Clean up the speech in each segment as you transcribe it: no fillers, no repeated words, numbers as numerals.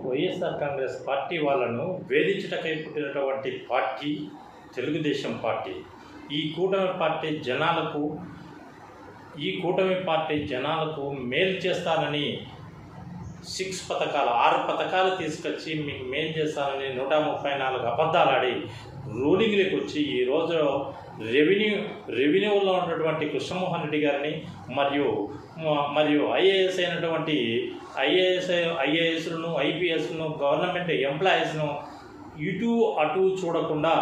YSR Congress party వాళ్ళను వేధించటకై పుట్టినటువంటి party Telugu Desam party. ఈ కూటమి పార్టీ జనాలకు మేలు చేస్తానని 6 పథకాలు తీసుకొచ్చి మీకు మేలు చేస్తానని 134 అబద్ధాలు ఆడి రూలింగ్లోకి వచ్చి ఈరోజు రెవెన్యూలో ఉన్నటువంటి కృష్ణమోహన్ రెడ్డి గారిని మరియు ఐఏఎస్ అయినటువంటి ఐఏఎస్లను ఐపీఎస్లను గవర్నమెంట్ ఎంప్లాయీస్ను ఇటు అటు చూడకుండా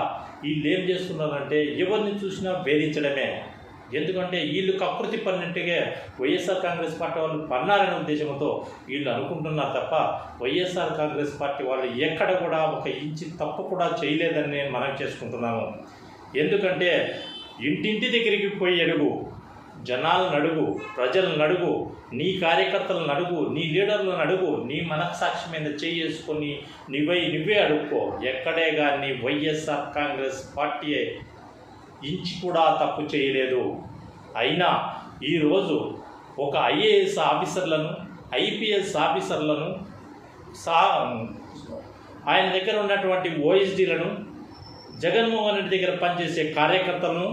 వీళ్ళు ఏం చేస్తున్నారంటే ఎవరిని చూసినా వేధించడమే. ఎందుకంటే వీళ్ళు కకృతి పడినట్టుగా వైఎస్ఆర్ కాంగ్రెస్ పార్టీ వాళ్ళు పన్నారనే ఉద్దేశంతో వీళ్ళు అనుకుంటున్నారు తప్ప వైఎస్ఆర్ కాంగ్రెస్ పార్టీ వాళ్ళు ఎక్కడ కూడా ఒక ఇంచి తప్పు కూడా చేయలేదని నేను మనం చేసుకుంటున్నాను. ఎందుకంటే ఇంటింటి దగ్గరికి పోయి అడుగు, జనాలను అడుగు, ప్రజలను అడుగు, నీ కార్యకర్తలను అడుగు, నీ లీడర్లను అడుగు, నీ మనస్సాక్షి మీద చేసుకొని నువ్వే అడుక్కో. ఎక్కడే కానీ వైఎస్ఆర్ కాంగ్రెస్ పార్టీ ఇంచి కూడా తప్పు చేయలేదు. అయినా ఈరోజు ఒక ఐఏఎస్ ఆఫీసర్లను ఐపీఎస్ ఆఫీసర్లను ఆయన దగ్గర ఉన్నటువంటి ఓఎస్డీలను జగన్మోహన్ రెడ్డి దగ్గర పనిచేసే కార్యకర్తలను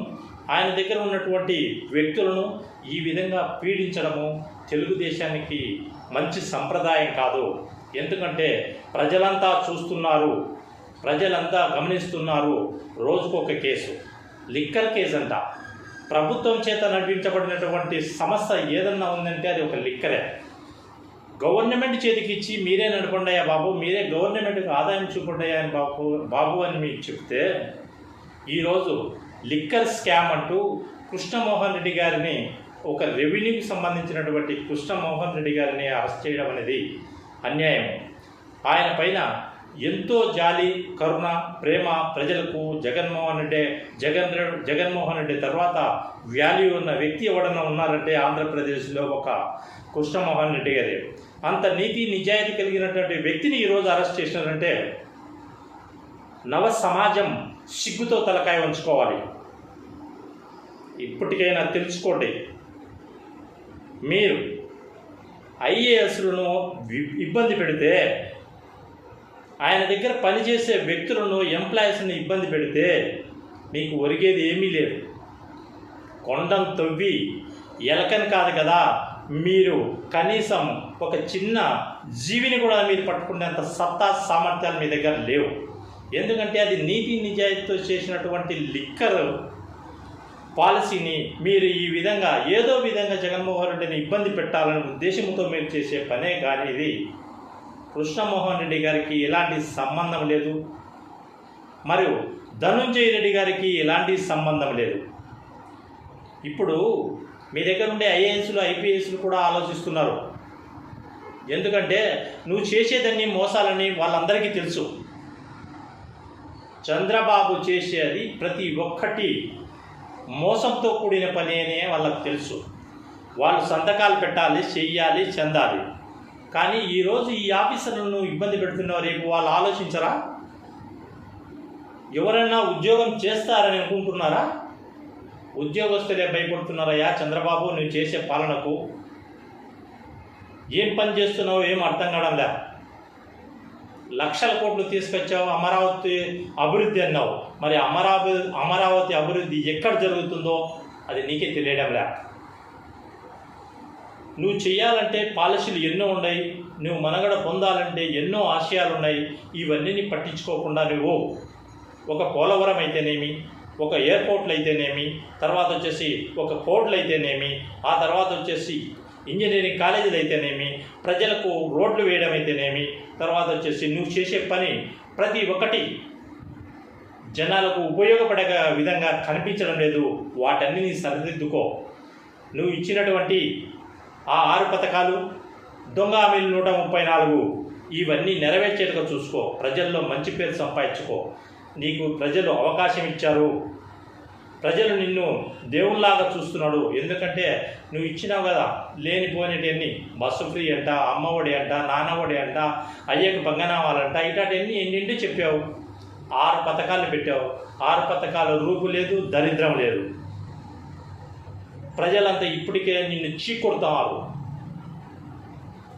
ఆయన దగ్గర ఉన్నటువంటి వ్యక్తులను ఈ విధంగా పీడించడము తెలుగుదేశానికి మంచి సంప్రదాయం కాదు. ఎందుకంటే ప్రజలంతా చూస్తున్నారు, ప్రజలంతా గమనిస్తున్నారు. రోజుకొక కేసు, లిక్కర్ కేసు అంట. ప్రభుత్వం చేత నడిపించబడినటువంటి సంస్థ ఏదన్నా ఉందంటే అది ఒక లిక్కరే. గవర్నమెంట్ చేతికి ఇచ్చి మీరే నడపండియా బాబు, మీరే గవర్నమెంట్కి ఆదాయం చూపండియా అని బాబు అని మీకు చెప్తే ఈరోజు లిక్కర్ స్కామ్ అంటూ కృష్ణమోహన్ రెడ్డి గారిని, ఒక రెవెన్యూకి సంబంధించినటువంటి కృష్ణమోహన్ రెడ్డి గారిని అరెస్ట్ చేయడం అనేది అన్యాయం. ఆయన పైన ఎంతో జాలి, కరుణ, ప్రేమ ప్రజలకు జగన్మోహన్ రెడ్డి తర్వాత వాల్యూ ఉన్న వ్యక్తి ఎవడన్నా ఉన్నారంటే ఆంధ్రప్రదేశ్లో ఒక కృష్ణమోహన్ రెడ్డి గారే. అంత నీతి నిజాయితీ కలిగినటువంటి వ్యక్తిని ఈరోజు అరెస్ట్ చేసినారంటే నవ సమాజం సిగ్గుతో తలకాయ ఉంచుకోవాలి. ఇప్పటికైనా తెలుసుకోండి, మీరు ఐఏఎస్లను ఇబ్బంది పెడితే, ఆయన దగ్గర పనిచేసే వ్యక్తులను ఎంప్లాయీస్ని ఇబ్బంది పెడితే మీకు ఒరిగేది ఏమీ లేదు. కొండను తవ్వి ఎలకని కాదు కదా, మీరు కనీసం ఒక చిన్న జీవిని కూడా మీరు పట్టుకునేంత సత్తా సామర్థ్యాలు మీ దగ్గర లేవు. ఎందుకంటే అది నీతి నిజాయితీతో చేసినటువంటి లిక్కర్ పాలసీని మీరు ఈ విధంగా ఏదో విధంగా జగన్మోహన్ రెడ్డిని ఇబ్బంది పెట్టాలనే ఉద్దేశంతో మీరు చేసే పనే కానీ ఇది కృష్ణమోహన్ రెడ్డి గారికి ఎలాంటి సంబంధం లేదు, మరియు ధనుంజయ రెడ్డి గారికి ఎలాంటి సంబంధం లేదు. ఇప్పుడు మీ దగ్గర ఉండే ఐఏఎస్లు ఐపీఎస్లు కూడా ఆలోచిస్తున్నారు. ఎందుకంటే నువ్వు చేసేదాన్ని మోసాలని వాళ్ళందరికీ తెలుసు. చంద్రబాబు చేసేది ప్రతి ఒక్కటి మోసంతో కూడిన పని అనే వాళ్ళకు తెలుసు. వాళ్ళు సంతకాలు పెట్టాలి, చెయ్యాలి, చెందాలి. కానీ ఈరోజు ఈ ఆఫీసర్లను ఇబ్బంది పెడుతున్నారు. రేపు వాళ్ళు ఆలోచించరా? ఎవరైనా ఉద్యోగం చేస్తారని అనుకుంటున్నారా? ఉద్యోగస్తులే భయపడుతున్నారయ్యా. చంద్రబాబు నువ్వు చేసే పాలనకు ఏం పని చేస్తున్నావు ఏం అర్థం కావడంలే. లక్షల కోట్లు తీసుకొచ్చావు, అమరావతి అభివృద్ధి అన్నావు. మరి అమరావతి అభివృద్ధి ఎక్కడ జరుగుతుందో అది నీకే తెలియడంలే. నువ్వు చేయాలంటే పాలసీలు ఎన్నో ఉన్నాయి, నువ్వు మనుగడ పొందాలంటే ఎన్నో ఆశయాలు ఉన్నాయి. ఇవన్నీ పట్టించుకోకుండా నువ్వు ఒక పోలవరం అయితేనేమి, ఒక ఎయిర్పోర్ట్లు అయితేనేమి, తర్వాత వచ్చేసి ఒక పోర్ట్లు అయితేనేమి, ఆ తర్వాత వచ్చేసి ఇంజనీరింగ్ కాలేజీలు అయితేనేమి, ప్రజలకు రోడ్లు వేయడం అయితేనేమి, తర్వాత వచ్చేసి నువ్వు చేసే పని ప్రతి ఒక్కటి జనాలకు ఉపయోగపడే విధంగా కనిపించడం లేదు. వాటన్నిటిని సరిదిద్దుకో. నువ్వు ఇచ్చినటువంటి ఆ 6 పథకాలు, దొంగ హామీలు 134 ఇవన్నీ నెరవేర్చేట్టుగా చూసుకో. ప్రజల్లో మంచి పేరు సంపాదించుకో. నీకు ప్రజలు అవకాశం ఇచ్చారు, ప్రజలు నిన్ను దేవుళ్ళలాగా చూస్తున్నాడు. ఎందుకంటే నువ్వు ఇచ్చినావు కదా లేనిపోయినవన్నీ, బస్సు ఫ్రీ అంట, అమ్మఒడి అంట, నాన్నఒడి అంట, అయ్యకు బంగనామాలంట, ఇట్లాంటివన్నీ ఎన్నింటి చెప్పావు. 6 పథకాలు పెట్టావు. 6 పథకాలు రూపు లేదు, దరిద్రం లేదు. ప్రజలంతా ఇప్పటికే నిన్ను చీకొడతారు.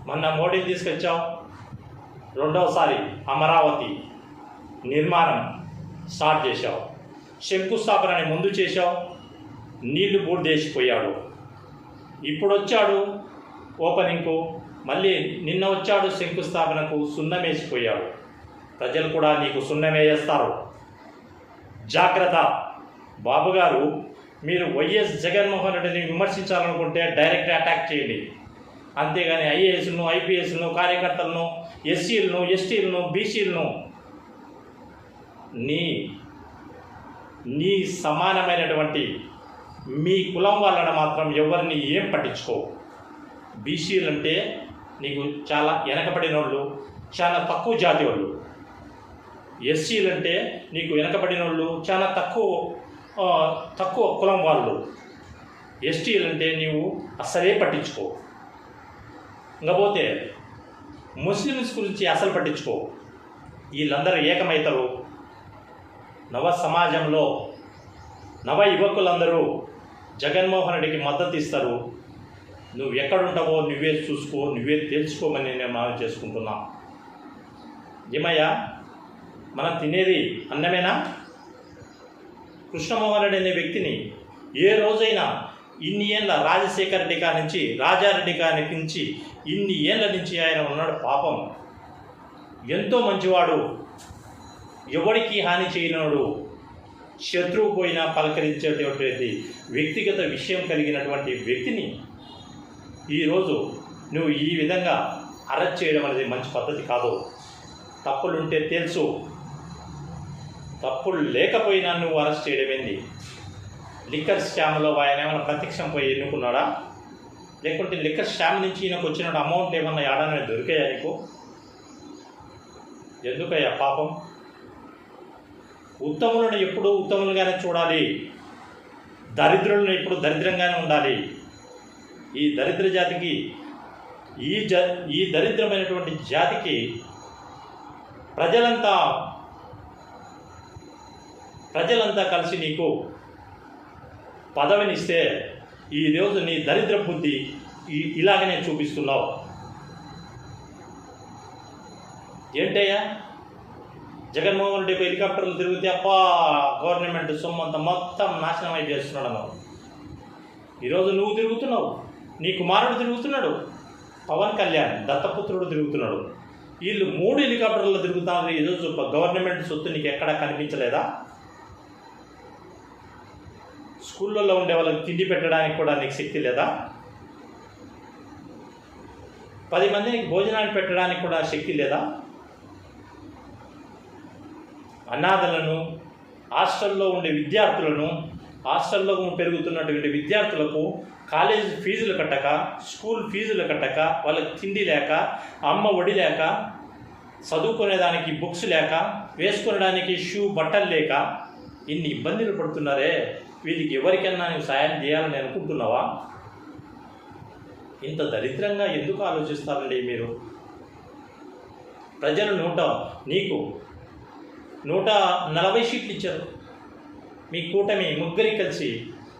మొన్న మోడీని తీసుకొచ్చావు, రెండవసారి అమరావతి నిర్మాణం స్టార్ట్ చేశావు. శంకుస్థాపనని ముందు చేశావు, నీళ్లు బూడిదేసిపోయాడు. ఇప్పుడు వచ్చాడు ఓపెనింగ్కు, మళ్ళీ నిన్న వచ్చాడు శంకుస్థాపనకు, సున్నమేసిపోయాడు. ప్రజలు కూడా నీకు సున్నమేస్తారు. జాగ్రత్త బాబు గారు. మీరు వైఎస్ జగన్మోహన్ రెడ్డిని విమర్శించాలనుకుంటే డైరెక్ట్ అటాక్ చేయండి, అంతేగాని ఐఏఎస్లను, ఐపీఎస్లను, కార్యకర్తలను, ఎస్సీలను, ఎస్టీలను, బీసీలను నీ సమానమైనటువంటి మీ కులం వాళ్ళని మాత్రం ఎవరిని ఏం పట్టించుకో. బీసీలు అంటే నీకు చాలా వెనకబడిన వాళ్ళు, చాలా తక్కువ జాతి వాళ్ళు. ఎస్సీలు అంటే నీకు వెనకబడిన వాళ్ళు, చాలా తక్కువ కులం వాళ్ళు. ఎస్టీలు అంటే నీవు అసలే పట్టించుకో. ఇంకపోతే ముస్లిమ్స్ గురించి అసలు పట్టించుకో. వీళ్ళందరూ ఏకమవుతారు. నవ సమాజంలో నవ యువకులందరూ జగన్మోహన్ రెడ్డికి మద్దతు ఇస్తారు. నువ్వు ఎక్కడుంటావో నువ్వే చూసుకో, నువ్వే తెలుసుకోమని నేను మనం చేసుకుంటున్నా. ఏమయ్యా, మనం తినేది అన్నమేనా? కృష్ణమోహన్ రెడ్డి అనే వ్యక్తిని ఏ రోజైనా ఇన్ని ఏళ్ళ రాజశేఖర రెడ్డి కాడి నుంచి, రాజారెడ్డి కాడి నుంచి ఇన్ని ఏళ్ళ నుంచి ఆయన ఉన్నాడు. పాపం ఎంతో మంచివాడు, ఎవరికి హాని చేయనోడు, శత్రువు పోయినా పలకరించేటటువంటి వ్యక్తిగత విషయం కలిగినటువంటి వ్యక్తిని ఈరోజు నువ్వు ఈ విధంగా అరెస్ట్ చేయడం అనేది మంచి పద్ధతి కాదు. తప్పులుంటే తెలుసు, తప్పులు లేకపోయినా నువ్వు అరెస్ట్ చేయడం ఏంది? లిక్కర్ స్కామ్లో ఆయన ఏమైనా ప్రత్యక్షం పోయి ఎన్నుకున్నాడా? లేకుంటే లిక్కర్ స్కామ్ నుంచి ఈయనకు వచ్చిన అమౌంట్ ఏమన్నా ఏడానే దొరికాయా నీకు? ఎందుకయ్యా పాపం? ఉత్తములను ఎప్పుడూ ఉత్తములుగానే చూడాలి, దరిద్రులను ఎప్పుడు దరిద్రంగానే ఉండాలి. ఈ దరిద్ర జాతికి, ఈ దరిద్రమైనటువంటి జాతికి ప్రజలంతా కలిసి నీకు పదవినిస్తే ఈరోజు నీ దరిద్ర బుద్ధి ఇలాగనే చూపిస్తున్నావు. ఏంటయ్యా, జగన్మోహన్ రెడ్డి హెలికాప్టర్లు తిరిగితే అబ్బా గవర్నమెంట్ సొమ్ము అంతా మొత్తం నాశనం అయి చేస్తున్నాడు అన్నావు. ఈరోజు నువ్వు తిరుగుతున్నావు, నీ కుమారుడు తిరుగుతున్నాడు, పవన్ కళ్యాణ్ దత్తపుత్రుడు తిరుగుతున్నాడు. వీళ్ళు 3 హెలికాప్టర్లు తిరుగుతారు. ఈరోజు గవర్నమెంట్ సొత్తు నీకు ఎక్కడా కనిపించలేదా? స్కూళ్ళల్లో ఉండే వాళ్ళకి తిండి పెట్టడానికి కూడా నీకు శక్తి లేదా? 10 మందికి భోజనాన్ని పెట్టడానికి కూడా శక్తి లేదా? అనాథలను, హాస్టల్లో ఉండే విద్యార్థులను, హాస్టల్లో పెరుగుతున్నటువంటి విద్యార్థులకు కాలేజ్ ఫీజులు కట్టక, స్కూల్ ఫీజులు కట్టక, వాళ్ళకి తిండి లేక, అమ్మ ఒడి లేక, చదువుకునేదానికి బుక్స్ లేక, వేసుకునేదానికి షూ బట్టలు లేక ఇన్ని ఇబ్బందులు పడుతున్నారే. వీళ్ళకి ఎవరికైనా నువ్వు సాయం చేయాలని అనుకుంటున్నావా? ఇంత దరిద్రంగా ఎందుకు ఆలోచిస్తారండి మీరు? ప్రజలు నీకు 140 సీట్లు ఇచ్చారు. మీ కూటమి ముగ్గురికి కలిసి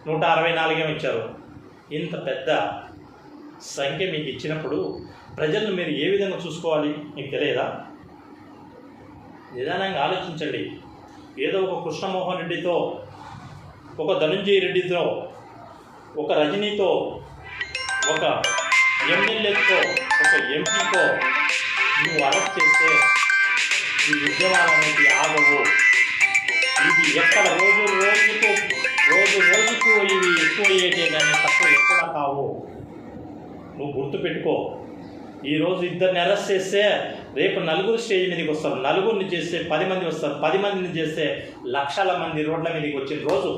164 ఇచ్చారు. ఇంత పెద్ద సంఖ్య మీకు ఇచ్చినప్పుడు ప్రజలను మీరు ఏ విధంగా చూసుకోవాలి మీకు తెలియదా? నిదానంగా ఆలోచించండి. ఏదో ఒక కృష్ణమోహన్ రెడ్డితో, ఒక ధనుంజయ రెడ్డితో, ఒక రజనీతో, ఒక ఎమ్మెల్యేతో, ఒక ఎంపీతో నువ్వు అరెస్ట్ చేస్తే ఈ ఉద్యమాలనేవి ఆగవు. ఇది ఎక్కడ రోజు రోజుకు ఇవి ఎక్కువ అయ్యేటే కానీ తక్కువ ఎక్కడ కావు. నువ్వు గుర్తుపెట్టుకో. ఈరోజు 2 అరెస్ట్ చేస్తే రేపు 4 స్టేజ్ మీదకి వస్తారు. 4 చేస్తే 10 మంది వస్తారు. 10 మందిని చేస్తే లక్షల మంది రోడ్ల మీదకి వచ్చిన రోజు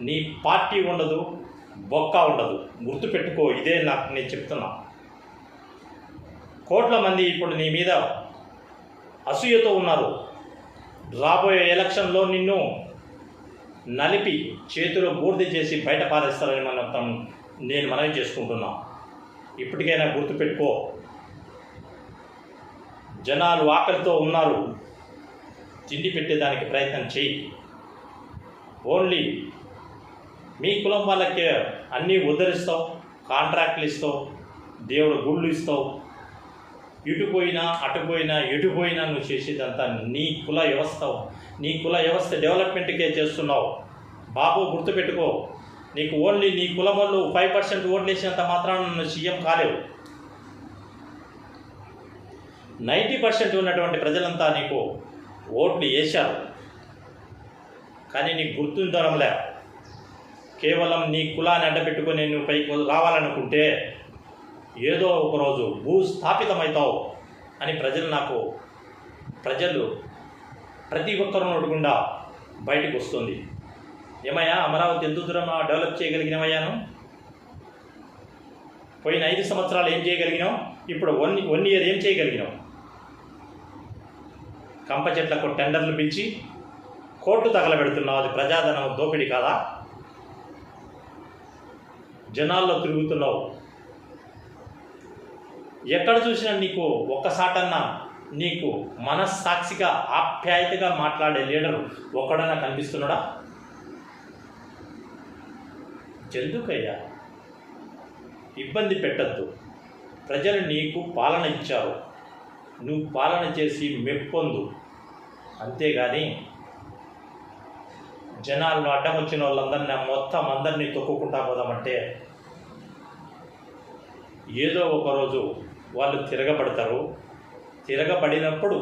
నీ పార్టీ ఉండదు, బొక్క ఉండదు. గుర్తుపెట్టుకో. ఇదే నేను చెప్తున్నా. కోట్ల మంది ఇప్పుడు నీ మీద అసూయతో ఉన్నారు. రాబోయే ఎలక్షన్లో నిన్ను నలిపి చేతిలో బూడిద చేసి బయట పారేస్తారని నేను మనవి చేసుకుంటున్నా. ఇప్పటికైనా గుర్తుపెట్టుకో. జనాలు ఆకలితో ఉన్నారు, తిండి పెట్టేదానికి ప్రయత్నం చేయి. ఓన్లీ మీ కులం వాళ్ళకే అన్నీ ఉద్ధరిస్తావు, కాంట్రాక్ట్లు ఇస్తావు, దేవుడు గుళ్ళు ఇస్తావు. ఇటు పోయినా అటు పోయినా ఎటు పోయినా నువ్వు చేసేదంతా నీ కుల వ్యవస్థ డెవలప్మెంట్కే చేస్తున్నావు. బాబు గుర్తుపెట్టుకో, నీకు ఓన్లీ నీ కులం వాళ్ళు 5% ఓట్లు వేసినంత మాత్రాన నువ్వు సీఎం కాలేవు. 90% ఉన్నటువంటి ప్రజలంతా నీకు ఓట్లు వేశారు, కానీ నీకు గుర్తుండడంలే. కేవలం నీ కులాన్ని అడ్డపెట్టుకొని నువ్వు పైకి రావాలనుకుంటే ఏదో ఒకరోజు భూస్థాపితమవుతావు అని ప్రజలు ప్రతి ఒక్కరు నోటుకుండా బయటకు వస్తుంది. ఏమయ్యా, అమరావతి ఎంత దూరం డెవలప్ చేయగలిగినవయ్యాను? పోయిన 5 సంవత్సరాలు ఏం చేయగలిగినావు? ఇప్పుడు వన్ ఇయర్ ఏం చేయగలిగినావు? కంప చెట్లకు టెండర్లు పిలిచి కోర్టు తగలబెడుతున్నావు. అది ప్రజాధనం దోపిడీ కాదా? జనాల్లో తిరుగుతున్నావు. ఎక్కడ చూసినా నీకు ఒక్కసాటన్నా నీకు మనస్సాక్షిగా ఆప్యాయతగా మాట్లాడే లీడరు ఒక్కడన్నా కనిపిస్తున్నాడా? ఎందుకయ్యా ఇబ్బంది పెట్టద్దు. ప్రజలు నీకు పాలన ఇచ్చారు, నువ్వు పాలన చేసి మెప్పొందు. అంతేగాని జనాలను అడ్డం వచ్చిన వాళ్ళందరినీ మొత్తం అందరినీ తొక్కుకుంటా పోదామంటే ఏదో ఒకరోజు వాళ్ళు తిరగబడతారు. తిరగబడినప్పుడు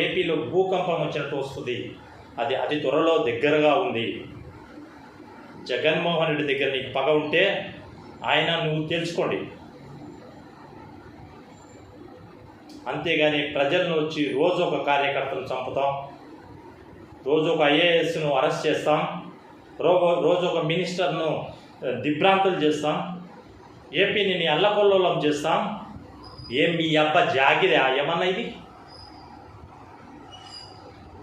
ఏపీలో భూకంపం వచ్చినట్టు వస్తుంది. అది అతి త్వరలో దగ్గరగా ఉంది. జగన్మోహన్ రెడ్డి దగ్గర నీకు పగ ఉంటే ఆయన నువ్వు తెలుసుకోండి. అంతేగాని ప్రజలను వచ్చి రోజు ఒక కార్యకర్తను చంపుతాం, రోజు ఒక ఐఏఎస్ను అరెస్ట్ చేస్తాం, రోజు ఒక మినిస్టర్ను దిగ్భ్రాంతులు చేస్తాం, ఏపీని అల్లకొల్లోలం చేస్తాం. ఏం మీ అబ్బ జాగిరే ఏమన్నా ఇది?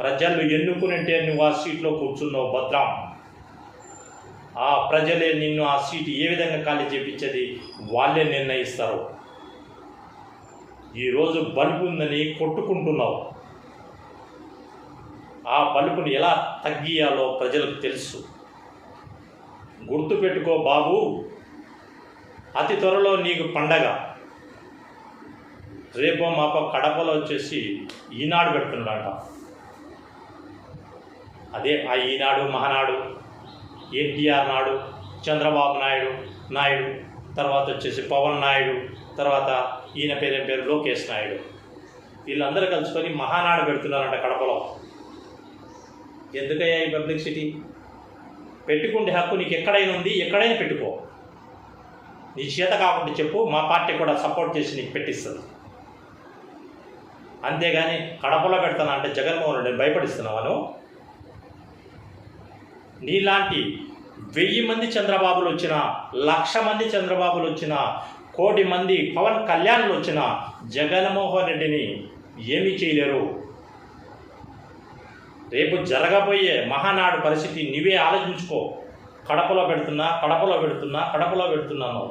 ప్రజలు ఎన్నుకునింటే నువ్వు ఆ సీట్లో కూర్చున్నావు భద్రం. ఆ ప్రజలే నిన్ను ఆ సీటు ఏ విధంగా ఖాళీ చేయించేది వాళ్ళే నిర్ణయిస్తారు. ఈరోజు బల్బు ఉందని కొట్టుకుంటున్నావు. ఆ బల్బుని ఎలా తగ్గియాలో ప్రజలకు తెలుసు. గుర్తుపెట్టుకో బాబు, అతి త్వరలో నీకు పండగ. రేపో మాపో కడపలో వచ్చేసి ఈనాడు పెడుతున్నాడట. అదే ఆ ఈనాడు మహానాడు, ఎన్టీఆర్ నాడు, చంద్రబాబు నాయుడు, తర్వాత వచ్చేసి పవన్ నాయుడు, తర్వాత ఈయన పేరు లోకేష్ నాయుడు, వీళ్ళందరూ కలుసుకొని మహానాడు పెడుతున్నారంట కడపలో. ఎందుకయ్యా ఈ పబ్లిసిటీ? పెట్టుకుంటే హక్కు నీకు ఎక్కడైనా ఉంది, ఎక్కడైనా పెట్టుకో. నీ చేత కాకుండా చెప్పు, మా పార్టీ కూడా సపోర్ట్ చేసి నీకు పెట్టిస్తుంది. అంతేగాని కడపలో పెడతానా అంటే జగన్మోహన్ రెడ్డిని భయపడిస్తున్నావా నువ్వు? నీలాంటి 1000 మంది చంద్రబాబులు వచ్చినా, 1,00,000 మంది చంద్రబాబులు వచ్చినా, 1,00,00,000 మంది పవన్ కళ్యాణ్లు వచ్చినా జగన్మోహన్ రెడ్డిని ఏమీ చేయలేరు. రేపు జరగబోయే మహానాడు పరిస్థితి నువ్వే ఆలోచించుకో. కడపలో పెడుతున్నాను.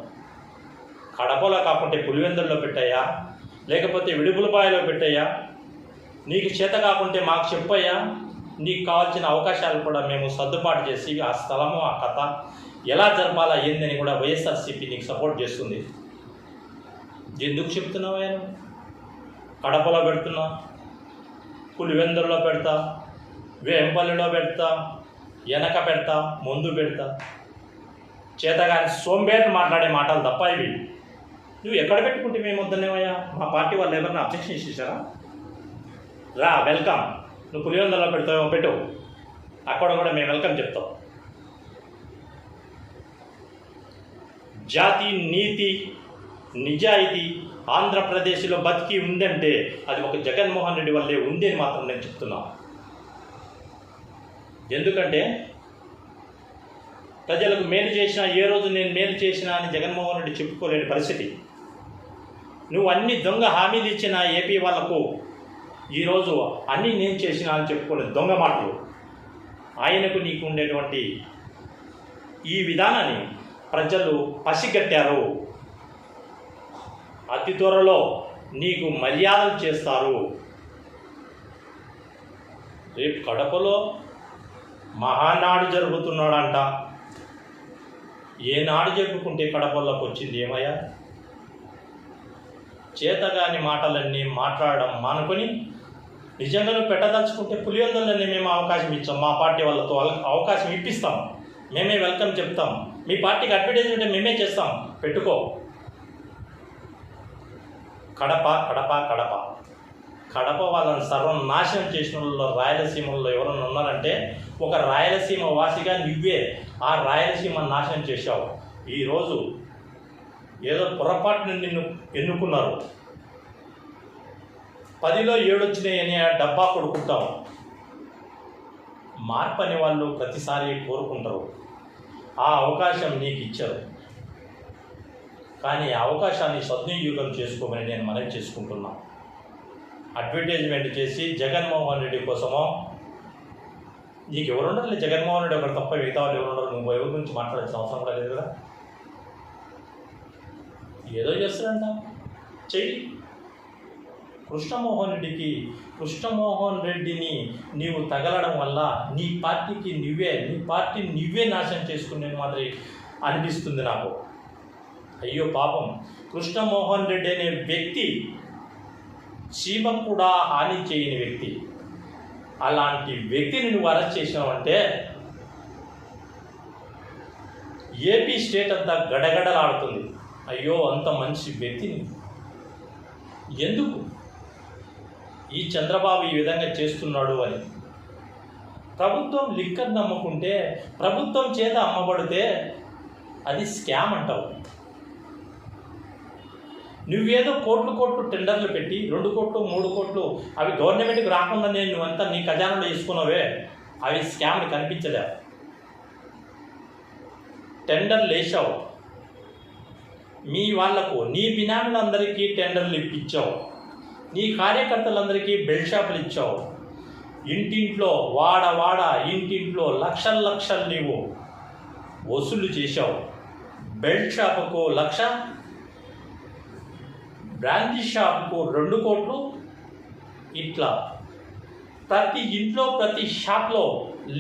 కడపలో కాకుంటే పులివెందుల్లో పెట్టాయా, లేకపోతే విడుపులపాయలో పెట్టాయా? నీకు చేత కాకుంటే మాకు చెప్పయ్యా. నీకు కావాల్సిన అవకాశాలు కూడా మేము సర్దుబాటు చేసి ఆ స్థలము, ఆ కథ ఎలా జరపాలా ఏందని కూడా వైఎస్ఆర్సీపీ నీకు సపోర్ట్ చేస్తుంది. ఎందుకు చెప్తున్నావు? ఆయన కడపలో పెడుతున్నా, పులివెందుల్లో పెడతా, వేంపల్లిలో పెడతా, వెనక పెడతా, ముందు పెడతా. చేతగాని సోంబేర్ని మాట్లాడే మాటలు తప్ప ఇవి. నువ్వు ఎక్కడ పెట్టుకుంటే మేము వద్దనేవయ్యా? మా పార్టీ వాళ్ళు ఎవరైనా అబ్జెక్షన్ చేశారా? రా, వెల్కమ్. నువ్వు పులివెందులో పెడతావు, పెట్టు. అక్కడ కూడా మేము వెల్కమ్ చెప్తాం. జాతి, నీతి, నిజాయితీ ఆంధ్రప్రదేశ్లో బతికి ఉందంటే అది ఒక జగన్మోహన్ రెడ్డి వల్లే ఉంది అని మాత్రం నేను చెప్తున్నా. ఎందుకంటే ప్రజలకు మేలు చేసినా, ఏ రోజు నేను మేలు చేసినా అని జగన్మోహన్ రెడ్డి చెప్పుకోలేని పరిస్థితి. నువ్వు అన్ని దొంగ హామీలు ఇచ్చిన ఏపీ వాళ్లకు ఈరోజు అన్నీ నేను చేసినా అని చెప్పుకోలేదు దొంగ మాటలు. ఆయనకు నీకు ఉండేటువంటి ఈ విధానాన్ని ప్రజలు పసిగట్టారు. అతి త్వరలో నీకు మర్యాదలు చేస్తారు. రేపు కడపలో మహానాడు జరుగుతున్నాడంట. ఏనాడు జరుపుకుంటే కడపల్లోకి వచ్చింది ఏమయ్యా? చేతగాని మాటలన్నీ మాట్లాడడం మానుకొని నిజంగా నువ్వు పెట్టదలుచుకుంటే పులివెందులన్నీ మేము అవకాశం ఇచ్చాం, మా పార్టీ వాళ్ళతో అవకాశం ఇప్పిస్తాం, మేమే వెల్కమ్ చెప్తాం, మీ పార్టీకి అడ్వర్టైజ్మెంట్ మేమే చేస్తాం, పెట్టుకో. కడప కడప కడప కడప వాళ్ళని సర్వనాశనం చేసిన వాళ్ళు రాయలసీమలో ఎవరైనా ఉన్నారంటే ఒక రాయలసీమ వాసిగా నువ్వే ఆ రాయలసీమ నాశనం చేశావు. ఈరోజు ఏదో పొరపాటున నిన్ను ఎన్నుకున్నారు, 10లో 7 వచ్చినాయని డబ్బా కొడుకుంటావు. మార్పు అనే వాళ్ళు ప్రతిసారి కోరుకుంటారు, ఆ అవకాశం నీకు ఇచ్చారు, కానీ ఆ అవకాశాన్ని సద్వినియోగం చేసుకోమని నేను మనవి చేసుకుంటున్నా. అడ్వర్టైజ్మెంట్ చేసి జగన్మోహన్ రెడ్డి కోసమో, నీకు ఎవరుండరు, జగన్మోహన్ రెడ్డి ఒకటి తప్ప మిగతా వాళ్ళు ఎవరుండరు, నువ్వు ఎవరి గురించి మాట్లాడాల్సిన అవసరం కూడా లేదు కదా. ఏదో చేస్తాడంట, చెయ్యి. కృష్ణమోహన్ రెడ్డిని నీవు తగలడం వల్ల నీ పార్టీని నువ్వే నాశనం చేసుకునే మాదిరి అనిపిస్తుంది నాకు. అయ్యో పాపం, కృష్ణమోహన్ రెడ్డి అనే వ్యక్తి చీమకు కూడా హాని చేయని వ్యక్తి. అలాంటి వ్యక్తిని నువ్వు అరెస్ట్ చేసినావంటే ఏపీ స్టేట్ అంతా గడగడలాడుతుంది. అయ్యో, అంత మంచి వ్యక్తిని ఎందుకు ఈ చంద్రబాబు ఈ విధంగా చేస్తున్నాడు అని. ప్రభుత్వం లిక్కర్ నమ్ముకుంటే, ప్రభుత్వం చేత అమ్మబడితే అది స్కామ్ అంటావు. నువ్వేదో కోట్లు టెండర్లు పెట్టి 2 కోట్లు 3 కోట్లు అవి గవర్నమెంట్కి రాకుండా నువ్వంతా నీ ఖజానాలో వేసుకున్నావే, అవి స్కామ్లు కనిపించలే. టెండర్లు వేసావు, మీ వాళ్లకు నీ బినామీలందరికీ టెండర్లు ఇప్పించావు, నీ కార్యకర్తలందరికీ బెల్ట్ షాపులు ఇచ్చావు, ఇంటింట్లో వాడ ఇంటింట్లో లక్షలు నీవు వసూలు చేశావు. బెల్ట్ షాపుకు 1,00,000, బ్రాందీ షాపుకు 2 కోట్లు, ఇట్లా ప్రతి ఇంట్లో ప్రతి షాప్లో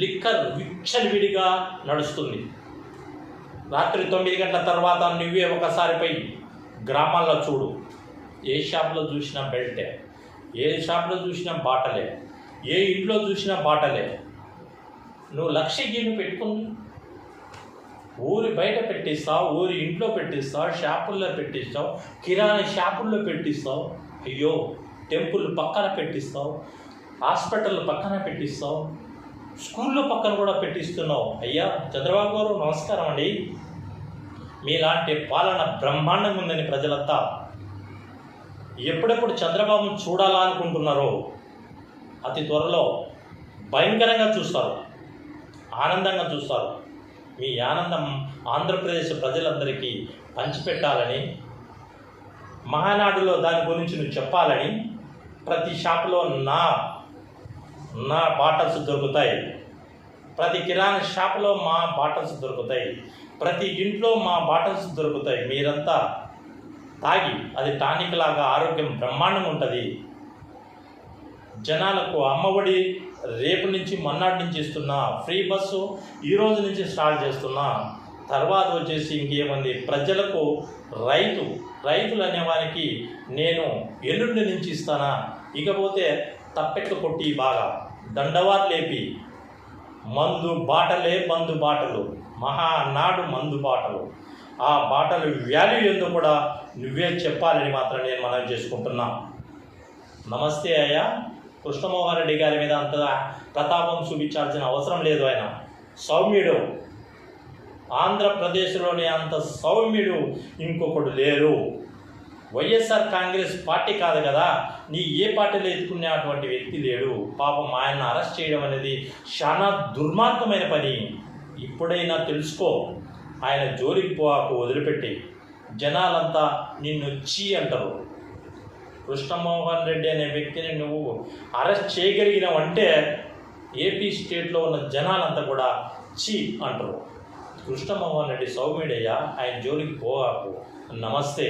లిక్కర్ విచ్చలవిడిగా నడుస్తుంది. రాత్రి 9 గంటల తర్వాత నువ్వే ఒకసారి పోయి గ్రామాల్లో చూడు, ఏ షాప్లో చూసినా బెల్టే, ఏ షాప్లో చూసినా బాటలే, ఏ ఇంట్లో చూసినా బాటలే. నువ్వు 1,00,000 గిన్నె పెట్టుకుని ఊరి బయట పెట్టిస్తావు, ఊరి ఇంట్లో పెట్టిస్తావు, షాపుల్లో పెట్టిస్తావు, కిరాణా షాపుల్లో పెట్టిస్తావు. అయ్యో, టెంపుల్ పక్కన పెట్టిస్తావు, హాస్పిటల్ పక్కన పెట్టిస్తావు, స్కూల్లో పక్కన కూడా పెట్టిస్తున్నావు. అయ్యా చంద్రబాబు గారు నమస్కారం అండి, మీలాంటి పాలన బ్రహ్మాండంగా ఉందని ప్రజలంతా ఎప్పుడెప్పుడు చంద్రబాబును చూడాలా అనుకుంటున్నారో అతి త్వరలో భయంకరంగా చూస్తారు, ఆనందంగా చూస్తారు. మీ ఆనందం ఆంధ్రప్రదేశ్ ప్రజలందరికీ పంచిపెట్టాలని, మహానాడులో దాని గురించి నువ్వు చెప్పాలని ప్రతి షాపులో నా బాటల్స్ దొరుకుతాయి, ప్రతి కిరాణా షాపులో మా బాటల్స్ దొరుకుతాయి, ప్రతి ఇంట్లో మా బాటల్స్ దొరుకుతాయి. మీరంతా తాగి అది టానిక్ లాగా ఆరోగ్యం బ్రహ్మాండంగా ఉంటుంది. జనాలకు అమ్మఒడి రేపు నుంచి మన్నాడు నుంచి ఇస్తున్నా, ఫ్రీ బస్సు ఈరోజు నుంచి స్టార్ట్ చేస్తున్నా. తర్వాత వచ్చేసి ఇంకేమంది, ప్రజలకు రైతులు అనేవారికి నేను ఎల్లుండి నుంచి ఇస్తానా. ఇకపోతే తప్పెట్లు కొట్టి బాగా దండవారు లేపి మందు బాటలు మహానాడు మందు బాటలు, ఆ బాటలు వాల్యూ ఏందో కూడా నువ్వే చెప్పాలని మాత్రం నేను మనం చేసుకుంటున్నా. నమస్తే అయ్యా. కృష్ణమోహన్ రెడ్డి గారి మీద అంత ప్రతాపం చూపించాల్సిన అవసరం లేదు. ఆయన సౌమ్యుడు, ఆంధ్రప్రదేశ్లోని అంత సౌమ్యుడు ఇంకొకడు లేరు. వైఎస్ఆర్ కాంగ్రెస్ పార్టీ కాదు కదా, నీ ఏ పార్టీలో ఎత్తుకునే అటువంటి వ్యక్తి లేడు. పాపం ఆయన అరెస్ట్ చేయడం అనేది చాలా దుర్మార్గమైన పని. ఇప్పుడైనా తెలుసుకో, ఆయన జోలికి పోకు, వదిలిపెట్టి. జనాలంతా నిన్ను చీ అంటారు. కృష్ణమోహన్ రెడ్డి అనే వ్యక్తిని నువ్వు అరెస్ట్ చేయగలిగినావంటే ఏపీ స్టేట్లో ఉన్న జనాలంతా కూడా చీ అంటారు. కృష్ణమోహన్ రెడ్డి సౌమ్యుడయ్యా, ఆయన జోలికి పోకు. నమస్తే.